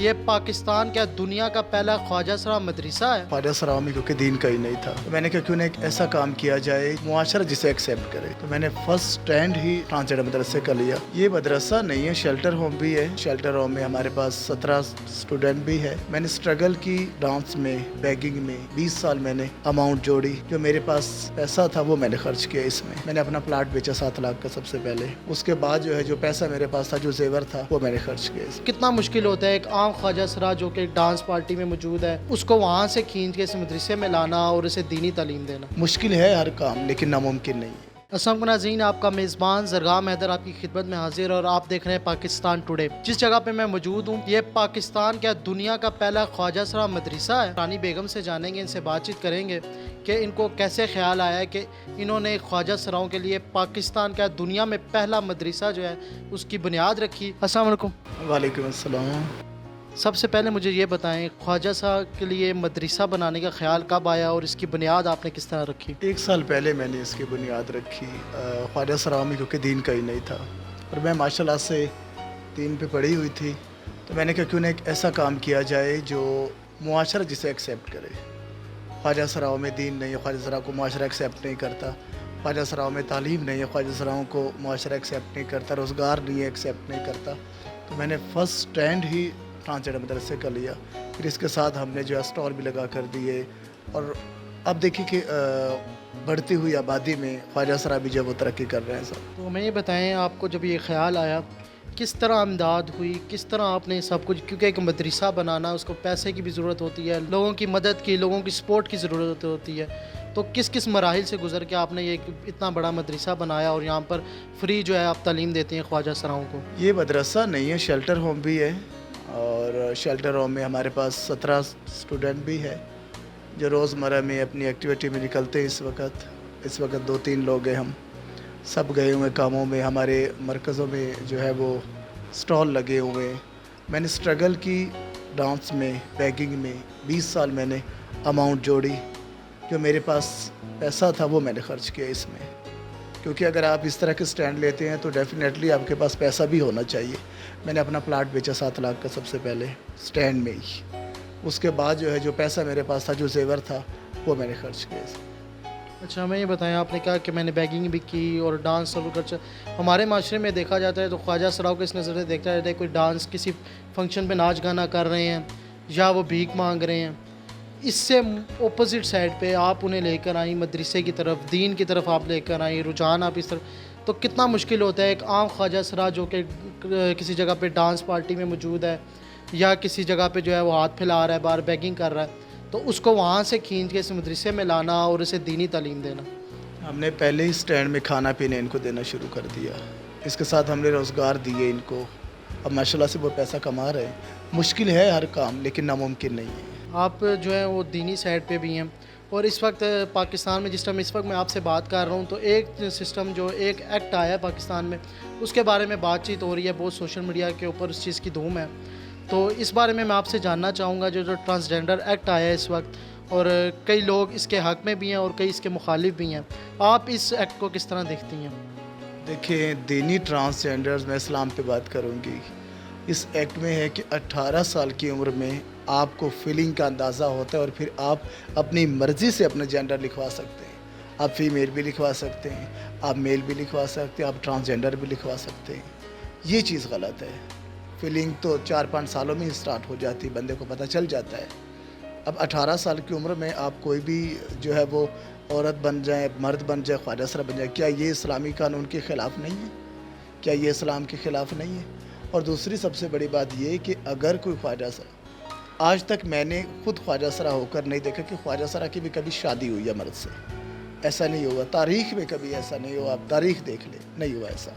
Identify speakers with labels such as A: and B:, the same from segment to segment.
A: یہ پاکستان کیا دنیا کا پہلا خواجہ سرا مدرسہ ہے؟
B: خواجہ سراؤں میں کیونکہ دین کا ہی نہیں تھا تو میں نے کہا کیوں نہ ایک ایسا کام کیا جائے معاشرہ جسے ایکسیپٹ کرے، تو میں نے فرسٹ سٹینڈ ہی ٹرانسجنڈر مدرسے کا لیا۔ یہ مدرسہ نہیں ہے، شیلٹر ہوم بھی ہے۔ شیلٹر ہوم میں ہمارے پاس 17 اسٹوڈنٹ بھی ہے۔ میں نے اسٹرگل کی، ڈانس میں، بیگنگ میں 20 سال میں نے اماؤنٹ جوڑی۔ جو میرے پاس پیسہ تھا وہ میں نے خرچ کیا اس میں نے اپنا پلاٹ بیچا 7 لاکھ کا سب سے پہلے۔ اس کے بعد جو ہے جو پیسہ میرے پاس تھا، جو زیور تھا، وہ میں نے خرچ کیا اس میں۔
A: کتنا مشکل ہوتا ہے ایک عام خواجہ سرا جو کہ ڈانس پارٹی میں موجود ہے، اس کو وہاں سے کھینچ کے اس مدرسے میں لانا اور اسے دینی تعلیم دینا؟
B: مشکل ہے ہر کام، لیکن ناممکن نہیں ہے۔
A: السلام علیکم ناظرین، آپ کا میزبان زرگام حیدر آپ کی خدمت میں حاضر اور آپ دیکھ رہے ہیں پاکستان ٹوڈے۔ جس جگہ پہ میں موجود ہوں یہ پاکستان کیا دنیا کا پہلا خواجہ سرا مدرسہ ہے۔ رانی بیگم سے جانیں گے، ان سے بات چیت کریں گے کہ ان کو کیسے خیال آیا ہے کہ انہوں نے خواجہ سراؤں کے لیے پاکستان کا دنیا میں پہلا مدرسہ جو ہے اس کی بنیاد رکھی۔ السلام علیکم۔
B: وعلیکم السلام۔
A: سب سے پہلے مجھے یہ بتائیں خواجہ صاحب کے لیے مدرسہ بنانے کا خیال کب آیا اور اس کی بنیاد آپ نے کس طرح رکھی؟
B: 1 سال پہلے میں نے اس کی بنیاد رکھی۔ خواجہ سراؤں میں کیونکہ دین کا ہی نہیں تھا اور میں ماشاء اللہ سے دین پہ پڑھی ہوئی تھی، تو میں نے کہا کیوں نہ ایک ایسا کام کیا جائے جو معاشرہ جسے ایکسیپٹ کرے۔ خواجہ سراؤں میں دین نہیں ہے، خواجہ سراؤں کو معاشرہ ایکسیپٹ نہیں کرتا۔ خواجہ سراؤں میں تعلیم نہیں ہے، خواجہ سراؤں کو معاشرہ ایکسیپٹ نہیں کرتا، روزگار نہیں ہے، ایکسیپٹ نہیں کرتا۔ تو میں نے فرسٹ سٹینڈ ہی ٹرانسجنڈر مدرسے کا لیا۔ پھر اس کے ساتھ ہم نے جو ہے اسٹال بھی لگا کر دیے، اور اب دیکھیے کہ بڑھتی ہوئی آبادی میں خواجہ سرا بھی جو وہ ترقی کر رہے ہیں سب۔
A: تو ہمیں یہ بتائیں آپ کو جب یہ خیال آیا کس طرح امداد ہوئی، کس طرح آپ نے سب کچھ، کیونکہ ایک مدرسہ بنانا اس کو پیسے کی بھی ضرورت ہوتی ہے، لوگوں کی مدد کی، لوگوں کی سپورٹ کی ضرورت ہوتی ہے، تو کس کس مراحل سے گزر کے آپ نے یہ اتنا بڑا مدرسہ بنایا اور یہاں پر فری جو ہے آپ تعلیم دیتے ہیں خواجہ سراؤں کو؟
B: یہ مدرسہ نہیں ہے، شیلٹر ہوم بھی ہے، اور شیلٹر ہوم میں ہمارے پاس 17 اسٹوڈنٹ بھی ہے جو روزمرہ میں اپنی ایکٹیویٹی میں نکلتے ہیں۔ اس وقت 2-3 لوگ ہیں، ہم سب گئے ہوئے کاموں میں، ہمارے مرکزوں میں جو ہے وہ اسٹال لگے ہوئے ہیں۔ میں نے اسٹرگل کی، ڈانس میں، بیگنگ میں 20 سال میں نے اماؤنٹ جوڑی۔ جو میرے پاس پیسہ تھا وہ میں نے خرچ کیا اس میں، کیونکہ اگر آپ اس طرح کے سٹینڈ لیتے ہیں تو ڈیفینیٹلی آپ کے پاس پیسہ بھی ہونا چاہیے۔ میں نے اپنا پلاٹ بیچا 7 لاکھ کا سب سے پہلے سٹینڈ میں ہی۔ اس کے بعد جو ہے جو پیسہ میرے پاس تھا، جو زیور تھا، وہ میں نے خرچ کیا اس میں۔
A: اچھا ہمیں یہ بتائیں، آپ نے کہا کہ میں نے بیگنگ بھی کی اور ڈانس اور کلچر، ہمارے معاشرے میں دیکھا جاتا ہے تو خواجہ سراؤں کو اس نظر سے دیکھا جاتا ہے کوئی ڈانس کسی فنکشن پہ ناچ گانا کر رہے ہیں یا وہ بھیک مانگ رہے ہیں، اس سے اپوزٹ سائڈ پہ آپ انہیں لے کر آئیں مدرسے کی طرف، دین کی طرف آپ لے کر آئیں، رجحان آپ اس طرف، تو کتنا مشکل ہوتا ہے ایک عام خواجہ سرا جو کہ کسی جگہ پہ ڈانس پارٹی میں موجود ہے یا کسی جگہ پہ جو ہے وہ ہاتھ پھیلا رہا ہے، باہر بیگنگ کر رہا ہے، تو اس کو وہاں سے کھینچ کے اس مدرسے میں لانا اور اسے دینی تعلیم دینا؟
B: ہم نے پہلے ہی سٹینڈ میں کھانا پینے ان کو دینا شروع کر دیا۔ اس کے ساتھ ہم نے روزگار دیے ان کو، اب ماشاءاللہ سے وہ پیسہ کما رہے ہیں۔ مشکل ہے ہر کام، لیکن ناممکن نہیں ہے۔
A: آپ جو ہے وہ دینی سائڈ پہ بھی ہیں، اور اس وقت پاکستان میں جس ٹائم اس وقت میں آپ سے بات کر رہا ہوں تو ایک سسٹم جو ایک ایکٹ آیا ہے پاکستان میں، اس کے بارے میں بات چیت ہو رہی ہے، بہت سوشل میڈیا کے اوپر اس چیز کی دھوم ہے، تو اس بارے میں آپ سے جاننا چاہوں گا جو ٹرانسجنڈر ایکٹ آیا ہے اس وقت، اور کئی لوگ اس کے حق میں بھی ہیں اور کئی اس کے مخالف بھی ہیں، آپ اس ایکٹ کو کس طرح دیکھتی ہیں؟
B: دیکھیں، دینی ٹرانسجنڈرز، میں اسلام پہ بات کروں گی، اس ایکٹ میں ہے کہ 18 سال کی عمر میں آپ کو فیلنگ کا اندازہ ہوتا ہے، اور پھر آپ اپنی مرضی سے اپنا جینڈر لکھوا سکتے ہیں۔ آپ فیمیل بھی لکھوا سکتے ہیں، آپ میل بھی لکھوا سکتے ہیں، آپ ٹرانسجنڈر بھی لکھوا سکتے ہیں۔ یہ چیز غلط ہے۔ فیلنگ تو 4-5 سالوں میں ہی سٹارٹ ہو جاتی، بندے کو پتہ چل جاتا ہے۔ اب 18 سال کی عمر میں آپ کوئی بھی جو ہے وہ عورت بن جائیں، مرد بن جائے، خواجہ سرا بن جائے، کیا یہ اسلامی قانون کے خلاف نہیں ہے؟ کیا یہ اسلام کے خلاف نہیں ہے؟ اور دوسری سب سے بڑی بات یہ کہ اگر کوئی خواجہ سرا، آج تک میں نے خود خواجہ سرا ہو کر نہیں دیکھا کہ خواجہ سرا کی بھی کبھی شادی ہوئی ہے مرد سے، ایسا نہیں ہوا، تاریخ میں کبھی ایسا نہیں ہوا، آپ تاریخ دیکھ لیں، نہیں ہوا ایسا۔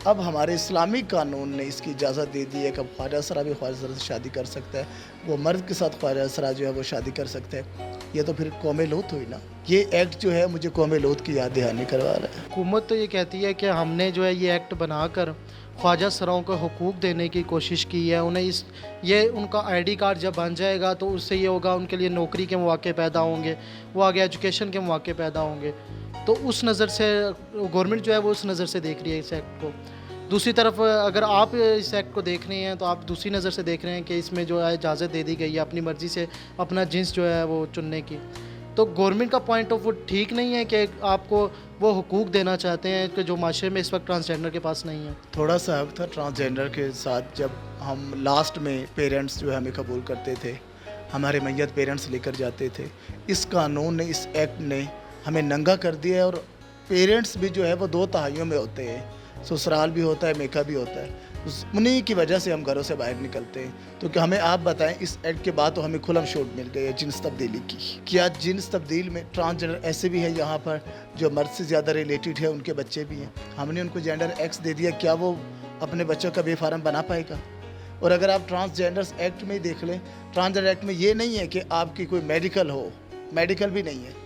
B: اب ہمارے اسلامی قانون نے اس کی اجازت دے دی ہے کہ اب خواجہ سرا بھی خواجہ سرا سے شادی کر سکتا ہے، وہ مرد کے ساتھ خواجہ سرا جو ہے وہ شادی کر سکتا ہے۔ یہ تو پھر قوم لوط ہوئی نا۔ یہ ایکٹ جو ہے مجھے قوم لوط کی یاد دہانی کروا رہا ہے۔
A: حکومت تو یہ کہتی ہے کہ ہم نے جو ہے یہ ایکٹ بنا کر خواجہ سراؤں کو حقوق دینے کی کوشش کی ہے، انہیں یہ ان کا آئی ڈی کارڈ جب بن جائے گا تو اس سے یہ ہوگا ان کے لیے نوکری کے مواقع پیدا ہوں گے، وہ آگے ایجوکیشن کے مواقع پیدا ہوں گے، تو اس نظر سے گورنمنٹ جو ہے وہ اس نظر سے دیکھ رہی ہے اس ایکٹ کو۔ دوسری طرف اگر آپ اس ایکٹ کو دیکھ رہے ہیں تو آپ دوسری نظر سے دیکھ رہے ہیں کہ اس میں جو ہے اجازت دے دی گئی ہے اپنی مرضی سے اپنا جنس جو ہے وہ چننے کی. تو گورنمنٹ کا پوائنٹ آف ویو ٹھیک نہیں ہے کہ آپ کو وہ حقوق دینا چاہتے ہیں کہ جو معاشرے میں اس وقت ٹرانسجینڈر کے پاس نہیں ہے.
B: تھوڑا سا حق تھا ٹرانسجینڈر کے ساتھ. جب ہم لاسٹ میں پیرنٹس جو ہے ہمیں قبول کرتے تھے, ہمارے میت پیرنٹس لے کر جاتے تھے, اس قانون نے, اس ایکٹ نے ہمیں ننگا کر دیا ہے. اور پیرنٹس بھی جو ہے وہ دو تہائیوں میں ہوتے ہیں, سسرال بھی ہوتا ہے, میکا بھی ہوتا ہے. انہی کی وجہ سے ہم گھروں سے باہر نکلتے ہیں. تو کہ ہمیں آپ بتائیں, اس ایکٹ کے بعد تو ہمیں کھلم چھوٹ مل گئی ہے جنس تبدیلی کی. کیا جنس تبدیل میں ٹرانسجینڈر ایسے بھی ہے یہاں پر جو مرد سے زیادہ ریلیٹڈ ہے, ان کے بچے بھی ہیں, ہم نے ان کو جینڈر ایکس دے دیا, کیا وہ اپنے بچوں کا بے فارم بنا پائے گا؟ اور اگر آپ ٹرانسجینڈرس ایکٹ میں دیکھ لیں, ٹرانسجینڈر ایکٹ میں یہ نہیں ہے کہ آپ کی کوئی میڈیکل ہو, میڈیکل بھی نہیں ہے.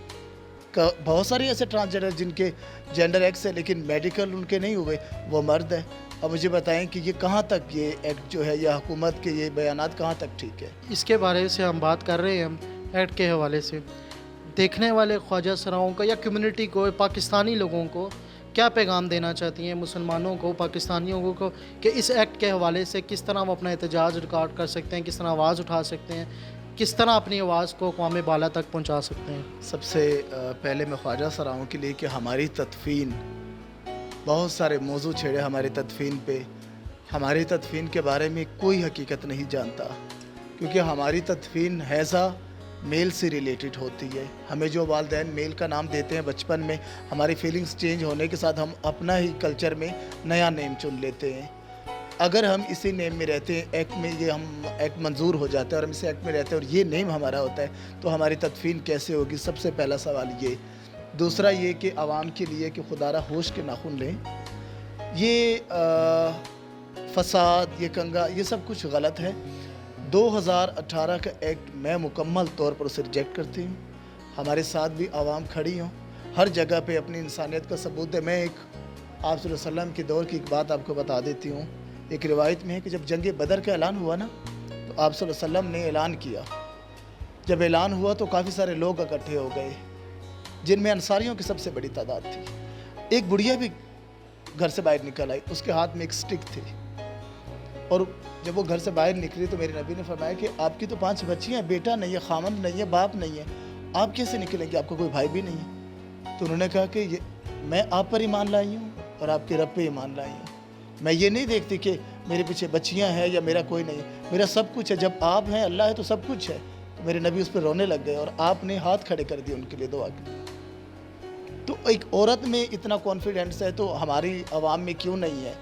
B: بہت سارے ایسے ٹرانسجینڈر جن کے جینڈر ایکس ہے لیکن میڈیکل ان کے نہیں ہوئے, وہ مرد ہے. اب مجھے بتائیں کہ یہ کہاں تک یہ ایکٹ جو ہے یا حکومت کے یہ بیانات کہاں تک ٹھیک ہے؟
A: اس کے بارے سے ہم بات کر رہے ہیں ایکٹ کے حوالے سے. دیکھنے والے خواجہ سراؤں کا یا کمیونٹی کو, پاکستانی لوگوں کو کیا پیغام دینا چاہتی ہیں, مسلمانوں کو, پاکستانیوں کو, کہ اس ایکٹ کے حوالے سے کس طرح وہ اپنا احتجاج ریکارڈ کر سکتے ہیں, کس طرح آواز اٹھا سکتے ہیں, کس طرح اپنی آواز کو اقوام بالا تک پہنچا سکتے ہیں؟
B: سب سے پہلے میں خواجہ سراؤں کے لیے کہ ہماری تدفین, بہت سارے موضوع چھیڑے ہماری تدفین پہ. ہماری تدفین کے بارے میں کوئی حقیقت نہیں جانتا, کیونکہ ہماری تدفین حیضہ میل سے ریلیٹڈ ہوتی ہے. ہمیں جو والدین میل کا نام دیتے ہیں بچپن میں, ہماری فیلنگز چینج ہونے کے ساتھ ہم اپنا ہی کلچر میں نیا نیم چن لیتے ہیں. اگر ہم اسی نیم میں رہتے ہیں, ایکٹ میں یہ ہم ایکٹ منظور ہو جاتا ہے اور ہم اس ایکٹ میں رہتے ہیں اور یہ نیم ہمارا ہوتا ہے, تو ہماری تدفین کیسے ہوگی؟ سب سے پہلا سوال یہ. دوسرا یہ کہ عوام کے لیے کہ خدا را ہوش کے ناخن لیں. یہ فساد, یہ کنگا, یہ سب کچھ غلط ہے. 2018 کا ایکٹ میں مکمل طور پر اسے ریجیکٹ کرتی ہوں. ہمارے ساتھ بھی عوام کھڑی ہوں, ہر جگہ پہ اپنی انسانیت کا ثبوت ہے. میں ایک آپ صلی اللہ علیہ وسلم کے دور کی ایک بات آپ کو بتا دیتی ہوں. ایک روایت میں ہے کہ جب جنگ بدر کا اعلان ہوا نا, تو آپ صلی اللہ علیہ وسلم نے اعلان کیا. جب اعلان ہوا تو کافی سارے لوگ اکٹھے ہو گئے, جن میں انصاریوں کی سب سے بڑی تعداد تھی. ایک بڑھیا بھی گھر سے باہر نکل آئی, اس کے ہاتھ میں ایک سٹک تھی. اور جب وہ گھر سے باہر نکلی تو میرے نبی نے فرمایا کہ آپ کی تو 5 بچیاں ہیں, بیٹا نہیں ہے, خامند نہیں ہے, باپ نہیں ہے, آپ کیسے نکلیں گے؟ آپ کا کوئی بھائی بھی نہیں ہے. تو انہوں نے کہا کہ میں آپ پر ایمان لائی ہوں اور آپ کے رب پہ ایمان لائی ہوں. میں یہ نہیں دیکھتی کہ میرے پیچھے بچیاں ہیں یا میرا کوئی نہیں, میرا سب کچھ ہے. جب آپ ہیں, اللہ ہے, تو سب کچھ ہے. تو میرے نبی اس پہ رونے لگ گئے اور آپ نے ہاتھ کھڑے کر دیے ان کے لیے دعا کی. تو ایک عورت میں اتنا کانفیڈنس ہے تو ہماری عوام میں کیوں نہیں ہے؟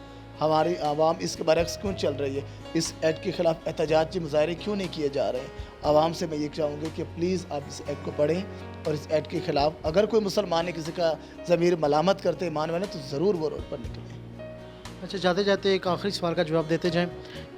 B: ہماری عوام اس کے برعکس کیوں چل رہی ہے؟ اس ایکٹ کے خلاف احتجاجی مظاہرے کیوں نہیں کیے جا رہے ہیں؟ عوام سے میں یہ چاہوں گی کہ پلیز آپ اس ایکٹ کو پڑھیں اور اس ایکٹ کے خلاف اگر کوئی مسلمان ہے کسی کا ضمیر ملامت کرتے ایمان والے, تو ضرور وہ روڈ پر نکلیں.
A: اچھا, جاتے جاتے ایک آخری سوال کا جواب دیتے جائیں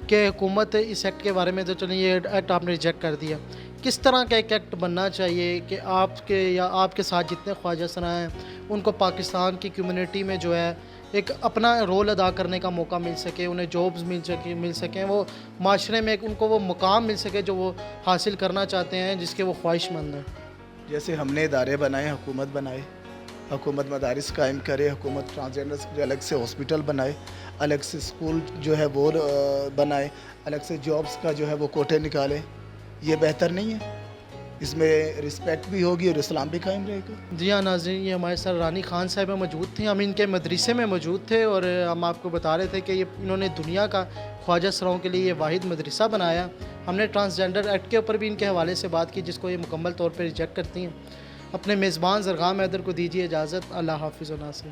A: کہ حکومت اس ایکٹ کے بارے میں, تو چلیں یہ ایکٹ آپ نے ریجیکٹ کر دیا, کس طرح کا ایک ایکٹ بننا چاہیے کہ آپ کے یا آپ کے ساتھ جتنے خواجہ سرا ہیں ان کو پاکستان کی کمیونٹی میں جو ہے ایک اپنا رول ادا کرنے کا موقع مل سکے, انہیں جابز مل سکیں, وہ معاشرے میں ان کو وہ مقام مل سکے جو وہ حاصل کرنا چاہتے ہیں, جس کے وہ خواہش مند ہیں؟
B: جیسے ہم نے ادارے بنائے, حکومت بنائے, حکومت مدارس قائم کرے, حکومت ٹرانسجینڈرس کے الگ سے ہاسپٹل بنائے, الگ سے اسکول جو ہے وہ بنائے, الگ سے جابس کا جو ہے وہ کوٹے نکالے. یہ بہتر نہیں ہے؟ اس میں رسپیکٹ بھی ہوگی اور اسلام بھی قائم رہے گا.
A: جی ہاں ناظرین, یہ ہمارے ساتھ رانی خان صاحبہ موجود تھیں, ہم ان کے مدرسے میں موجود تھے اور ہم آپ کو بتا رہے تھے کہ انہوں نے دنیا کا خواجہ سراؤں کے لیے یہ واحد مدرسہ بنایا. ہم نے ٹرانسجینڈر ایکٹ کے اوپر بھی ان کے حوالے سے بات کی جس کو یہ مکمل طور پہ ریجیکٹ کرتی ہیں. اپنے میزبان زرغام حیدر کو دیجیے اجازت. اللہ حافظ و ناصر.